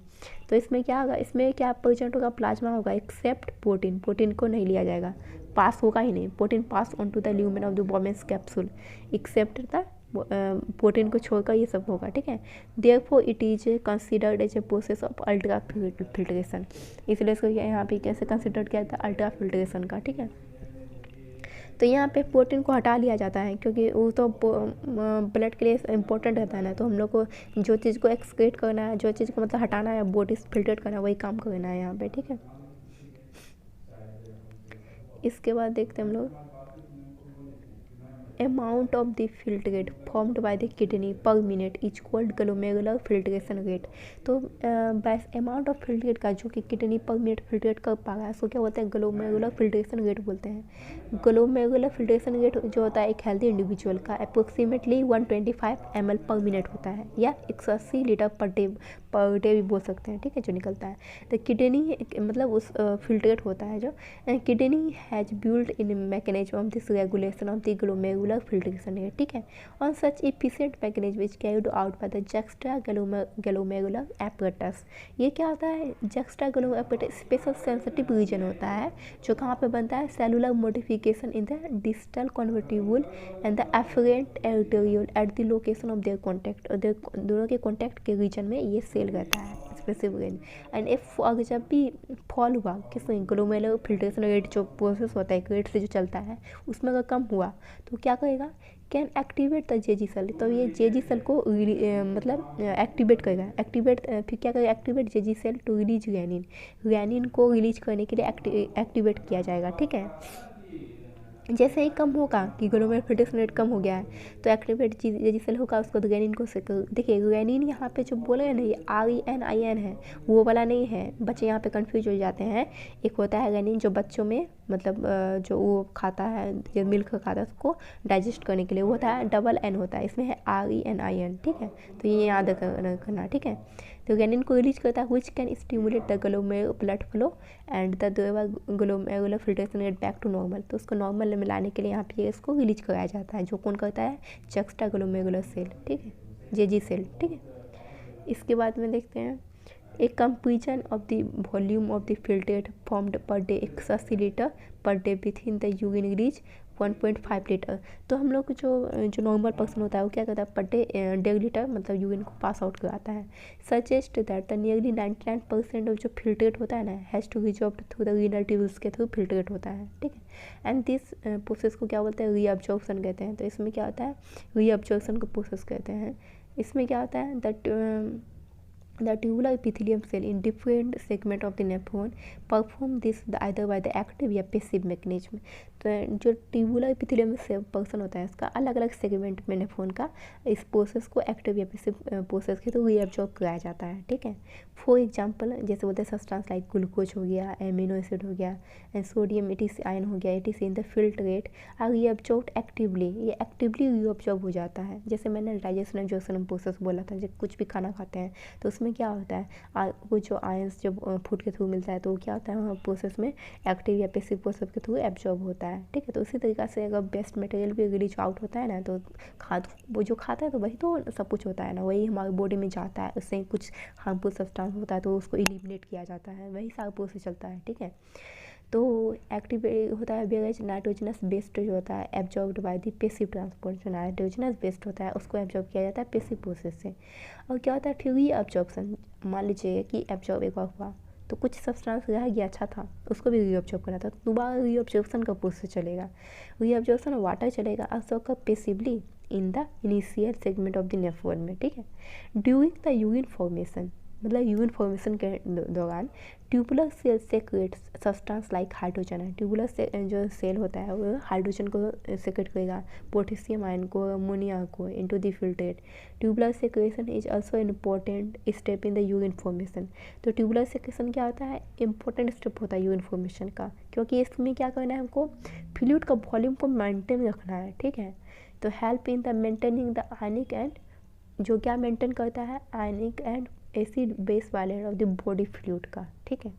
तो इसमें क्या होगा, इसमें क्या प्रेजेंट होगा, प्लाज्मा होगा एक्सेप्ट प्रोटीन, प्रोटीन को नहीं लिया जाएगा, पास होगा ही नहीं, protein pass on to the lumen of the Bowman's capsule except the protein को छोड़कर ये सब होगा। ठीक है, therefore it is considered as a process of ultrafiltration, इसलिए इसको यहाँ पे कैसे कंसिडर किया जाता है, अल्ट्रा फिल्ट्रेशन का। ठीक है, तो यहाँ पे प्रोटीन को हटा लिया जाता है, क्योंकि वो तो ब्लड के लिए इम्पोर्टेंट रहता है ना, तो हम लोग को जो चीज़ को एक्सक्रीट करना है, जो चीज़ को मतलब हटाना है, बॉडी फिल्ट्रेट करना है, वही काम करना है यहाँ पे। ठीक है, इसके बाद देखते हैं हम लोग amount of the filtrate formed by the kidney per minute is called glomerular filtration rate। तो बस अमाउंट ऑफ फिल्ट्रेट का जो कि किडनी पर मिनट फिल्ट्रेट कर पा रहा है, उसको क्या बोलते हैं, ग्लोमेरुलर फिल्ट्रेशन रेट बोलते हैं। ग्लोमेरुलर फिल्ट्रेशन रेट जो होता है एक हेल्दी इंडिविजुअल का अप्रोक्सीमेटली 125 ml पर मिनट होता है, या 180 लीटर पर डे भी बोल सकते हैं। ठीक है, जो निकलता है, तो किडनी मतलब उस फिल्ट्रेट होता है जो kidney has built in mechanism of this regulation of the glomerular cellular filtration rate, ठीक है। On such efficient mechanism is carried out by the juxtaglomerular apparatus. ये क्या होता है, juxtaglomerular apparatus special sensitive region होता है जो कहाँ पे बनता है, cellular modification in the distal convoluted and the efferent arteriole at the location of their contact, दोनों के कॉन्टैक्ट के रीजन में ये सेल रहता है स्पेसिफिक। एंड इफ अगर जब भी फॉल हुआ किस ग्लोमेरुलर फिल्ट्रेशन रेट जो प्रोसेस होता है रेट से जो चलता है उसमें अगर कम हुआ तो क्या करेगा, can activate the JG cell, तो ये जेजी सेल को मतलब एक्टिवेट करेगा, एक्टिवेट फिर क्या करेगा, activate JG cell to release renin, renin को रिलीज करने के लिए एक्टिवेट किया जाएगा, ठीक है। जैसे ही कम होगा कि ग्लोमेरुलर फिल्ट्रेशन रेट कम हो गया है तो एक्टिवेट जेजी सेल होगा, उसको रेनिन को देखिए रेनिन यहाँ पे जो बोले हैं ना ये RENIN है, वो वाला नहीं है, बच्चे यहाँ पे कंफ्यूज हो जाते हैं। एक होता है रेनिन जो बच्चों में मतलब जो वो खाता है जो मिल्क खाता है उसको डाइजेस्ट करने के लिए, वो होता है DN होता है, इसमें है RENIN, ठीक है। तो ये याद रखना, ठीक है। तो रेनिन को रिलीज करता है which can stimulate the glomerular blood flow and the glomerular filtration rate back to normal, तो उसको नॉर्मल में लाने के लिए यहाँ पे इसको रिलीज कराया जाता है, जो कौन करता है, जुक्स्टाग्लोमेरुलर सेल, ठीक है, जेजी सेल, ठीक है। इसके बाद में देखते हैं a comparison of the volume of the filtrate formed per day 81 litre per day with in the urine release 1.5 litre. तो हम लोग जो नॉर्मल पर्सन होता है वो क्या करता है, पर डे 1.5 लीटर मतलब यूरिन को पास आउट कराता है। Suggest that the nearly 99% of जो फिल्ट्रेट होता है ना has to reabsorb through the renal tubes के थ्रू फिल्ट्रेट होता है, ठीक है। एंड दिस प्रोसेस को क्या बोलते हैं, रीअब्जॉर्प्शन कहते हैं। तो इसमें क्या होता है, रीअब्जॉर्प्शन को प्रोसेस कहते हैं। इसमें क्या होता है, The tubular epithelium cell in different segment of the nephron perform this either by the active या passive mechanism। तो जो ट्यूबुलर एपिथेलियम पर्सन होता है इसका अलग अलग सेगमेंट में नेफ्रॉन का इस प्रोसेस को एक्टिव या पैसिव प्रोसेस के थ्रू रीअब्जॉर्ब कराया जाता है, ठीक है। फॉर एग्जांपल जैसे बोलते हैं सब्सटेंस लाइक ग्लूकोज हो गया, एमिनो एसिड हो गया एंड सोडियम आयन हो गया, it is in the filtrate are reabsorbed actively, ये एक्टिवली रीअब्जॉर्ब हो जाता है। जैसे मैंने डाइजेशन एब्जॉर्प्शन प्रोसेस बोला था, जब कुछ भी खाना खाते हैं तो उसमें क्या होता है, कुछ जो आयंस जब फूड के थ्रू मिलता है तो क्या होता है प्रोसेस में एक्टिव या पैसिव प्रोसेस के थ्रू एब्जॉर्ब होता है, ठीक है। तो उसी तरीक़ा से अगर वेस्ट मटेरियल भी रिलीज आउट होता है ना तो वो जो खाता है तो वही तो सब कुछ होता है ना, वही हमारी बॉडी में जाता है, उससे कुछ हार्मफुल सब्सटेंस होता है तो उसको एलिमिनेट किया जाता है, वही सारा प्रोसेस चलता है, ठीक है। तो एक्टिव होता है बेस नाइट्रोजनस बेस्ड जो होता है absorbed by the passive transport, जो नाइट्रोजनस बेस्ड होता है उसको एब्जॉर्ब किया जाता है पैसिव प्रोसेस से। और क्या होता है फिर रीअब्जॉर्प्शन, मान लीजिए कि एब्जॉर्ब एक बार हुआ तो कुछ सब्सटेंस रह गया अच्छा था उसको भी रीअब्जॉर्ब करा था, तो दोबारा रीअब्जॉर्प्शन का प्रोसेस चलेगा। रीअब्जॉर्प्शन वाटर चलेगा also passively in the initial segment of the nephron में, ठीक है। ड्यूरिंग द यूरिन फॉर्मेशन, मतलब यूरिन फॉर्मेशन के दौरान tubular cell secrete substance like hydrogen है, ट्यूबुलर जो सेल होता है वो हाइड्रोजन को सेक्रेट करेगा, पोटेशियम आयन को, अमोनिया को into the filtrate. Tubular secretion is also important step in the urine formation. तो ट्यूबुलर सेक्रेशन क्या होता है, इंपॉर्टेंट स्टेप होता है यूरिन फॉर्मेशन का, क्योंकि इसमें क्या करना है हमको फ्लूइड का वॉल्यूम को मेंटेन रखना है, ठीक है। तो help in the maintaining the ionic and, जो क्या मेंटेन करता है, ionic and acid base balance of the body fluid का, ठीक है।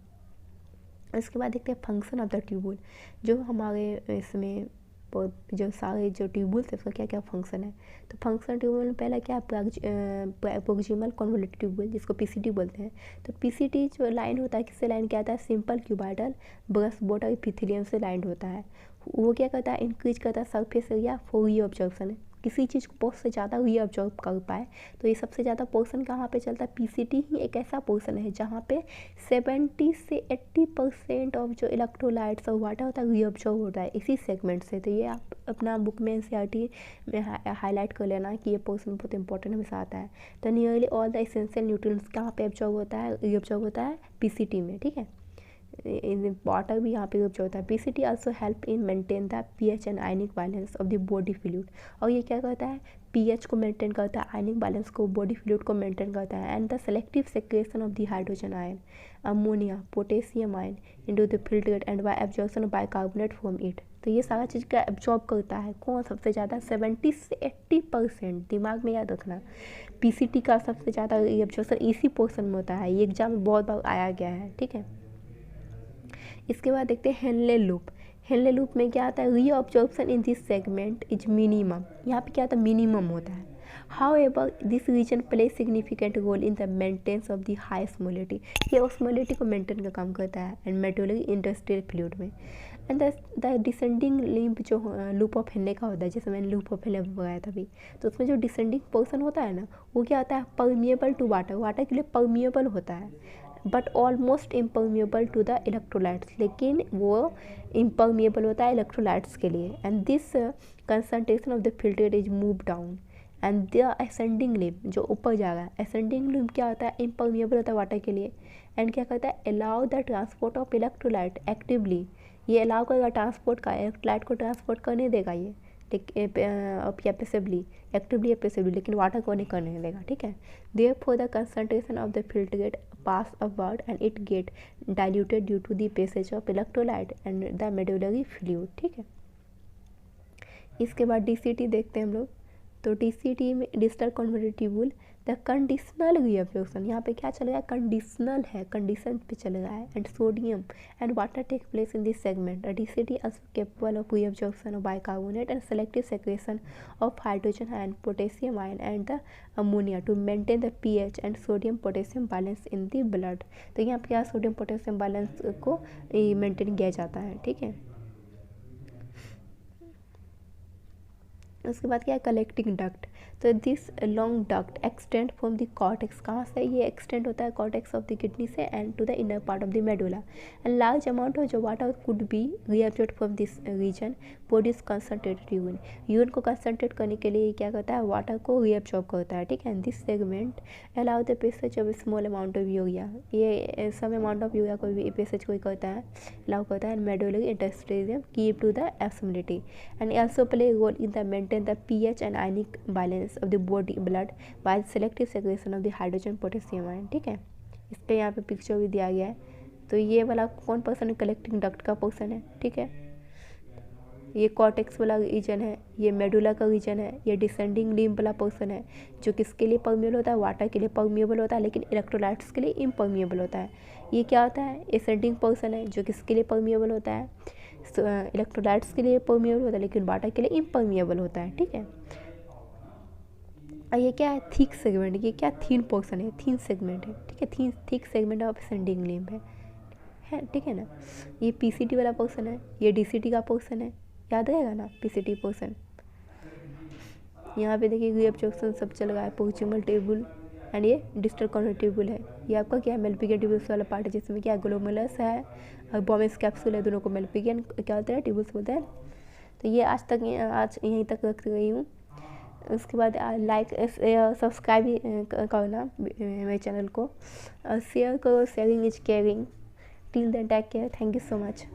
इसके बाद देखते हैं फंक्शन ऑफ द ट्यूबुल, जो हमारे इसमें जो सारे जो ट्यूबुल्स है उसका क्या क्या फंक्शन है। तो फंक्शन ट्यूबुल में पहला क्या है, प्रोक्सिमल कन्वोल्यूटेड ट्यूबुल जिसको PCT बोलते हैं। तो PCT जो लाइन होता है किससे लाइन किया जाता है, simple cuboidal brush border epithelium से लाइंड होता है। वो क्या करता है, इंक्रीज करता है सरफेस एरिया फॉर रीअब्जॉर्प्शन, किसी चीज़ को बहुत से ज़्यादा रीअब्जॉर्ब कर पाए। तो ये सबसे ज़्यादा पोर्शन कहाँ पे चलता है, PCT ही एक ऐसा पोर्शन है जहाँ पे 70 से 80% ऑफ जो इलेक्ट्रोलाइट्स और वाटर होता है रीअब्जॉर्ब होता है इसी सेगमेंट से। तो ये आप अपना बुक में NCERT में हाईलाइट कर लेना कि ये पोर्शन बहुत इंपॉर्टेंट हमेशा आता है। तो nearly all the essential nutrients कहाँ पे एब्जॉर्ब होता है, रीअब्जॉर्ब होता है PCT में, ठीक है। वाटर भी यहाँ पे यूज होता है। PCT also help in maintain the pH and ionic balance of the body fluid, और ये क्या करता है, pH को मेंटेन करता है, आयनिक बैलेंस को, बॉडी फ्लूइड को मेंटेन करता है। And the selective secretion of the hydrogen ion, ammonia, potassium ion into the filtrate and bye absorption of bicarbonate from it. तो ये सारा चीज़ का एब्जॉर्ब करता है कौन, सबसे ज़्यादा 70 से 80%, दिमाग में याद रखना। PCT का सबसे ज़्यादा एब्जॉर्प्शन इसी पोर्शन में होता है, ये एग्जाम में बहुत बार आया गया है, ठीक है। इसके बाद देखते हैं हेनले लूप। हेनले लूप में क्या आता है, reabsorption in this segment is minimum, यहाँ पे क्या आता है, मिनिमम होता है। However this region play significant role in the maintenance of the high osmolality, ये ऑस्मोलिटी को मेंटेन का काम करता है एंड मेट्रोलॉजी इंडस्ट्रियल फ्लूइड में। एंड द डिसेंडिंग लिम्ब जो लूप ऑफ हेनले का होता है, जैसे मैंने लूप ऑफ हेनले बताया था अभी, तो उसमें जो डिसेंडिंग पोर्शन होता है ना, वो क्या होता है, परमिएबल टू वाटर, वाटर के लिए परमिएबल होता है, but almost impermeable to the electrolytes, लेकिन वो इम्परमिएबल होता है इलेक्ट्रोलाइट्स के लिए। And this concentration of the filter is move down and the ascending limb जो ऊपर जा रहा है, असेंडिंग लिम्ब क्या होता है, इम्परमिएबल होता है वाटर के लिए, एंड क्या करता है, allow the transport of electrolyte actively, ये अलाउ करेगा ट्रांसपोर्ट का, इलेक्ट्रोलाइट को ट्रांसपोर्ट करने देगा ये, या पैसिवली, एक्टिवली या पैसिवली, लेकिन वाटर को नहीं करने देगा, ठीक है। Therefore the concentration of the filtrate pass upward and it get diluted due to the passage of electrolyte and the medullary fluid, ठीक है। इसके बाद डीसीटी देखते हैं हम लोग। तो डीसीटी में distal convertible the conditional reabsorption, यहाँ पे क्या चल रहा है, कंडीशनल है, कंडीशन पे चल रहा है, and sodium and water take place in this segment. DCT also capable of reabsorption of bicarbonate and selective secretion of hydrogen and potassium ion and the ammonia to maintain the pH and sodium potassium balance in the blood. तो यहाँ पे क्या sodium potassium balance को maintain किया जाता है, ठीक है। उसके बाद क्या है, कलेक्टिंग डक्ट। तो this long duct extend from the cortex, कहाँ से ये एक्सटेंड होता है, कॉर्टेक्स ऑफ द किडनी से and to the inner part of the medulla, and large amount of जो water could be reabsorbed from this region produce concentrated urine, urine को concentrate करने के लिए क्या करता है, वाटर को रीअब्जॉर्ब करता है, ठीक है। This segment allow the passage of small amount of urea, ये सम अमाउंट ऑफ यूरिया को भी पैसेज कोई करता है, अलाउ करता है, and medullary interstitium keep to the osmolality and also play role in the maintain the pH and ionic balance of the body blood by selective secretion of the hydrogen potassium ion, ठीक है। इस पर यहाँ पे picture भी दिया गया है। तो ये वाला कौन पोर्शन है, कलेक्टिंग डक्ट का पोर्शन है, ठीक है। ये कॉर्टेक्स वाला रीजन है, ये मेडुला का रीजन है, ये डिसेंडिंग लिम्ब वाला पोर्शन है जो किसके लिए परमिएबल होता है, वाटर के लिए परमिएबल होता है, लेकिन इलेक्ट्रोलाइट्स के लिए इम्परमिएबल होता है। ये क्या होता है, एसेंडिंग पोर्शन है जो किसके लिए परमिएबल होता है, इलेक्ट्रोलाइट्स के लिए परमिएबल होता है, लेकिन वाटर के लिए इम्परमिएबल होता है, ठीक है। और ये क्या है, थिक सेगमेंट, ये क्या थीन पोर्शन है, थीन सेगमेंट है, ठीक है, thick segment of ascending limb है, ठीक है ना। ये पीसीटी वाला पोर्शन है, ये डीसीटी का पोर्शन है, याद रहेगा ना, पीसीटी पोर्शन। यहाँ पे देखिए रीअब्जॉर्प्शन सब चल रहा है, पोर्चिमल टेबल एंड ये डिस्टल कॉन्वर्टिबल है। ये आपका क्या है, मेल्पिगियन ट्यूबल्स वाला पार्ट है, जिसमें क्या ग्लोमेरुलस है और बॉमेस कैप्सूल है, दोनों को मेल्पिगियन क्या होता है, ट्यूबल्स बोलते हैं। तो ये आज यहीं तक रख गई हूँ। उसके बाद लाइक सब्सक्राइब करना मेरे चैनल को, शेयर करो, sharing is caring. Till then take care, thank you so much.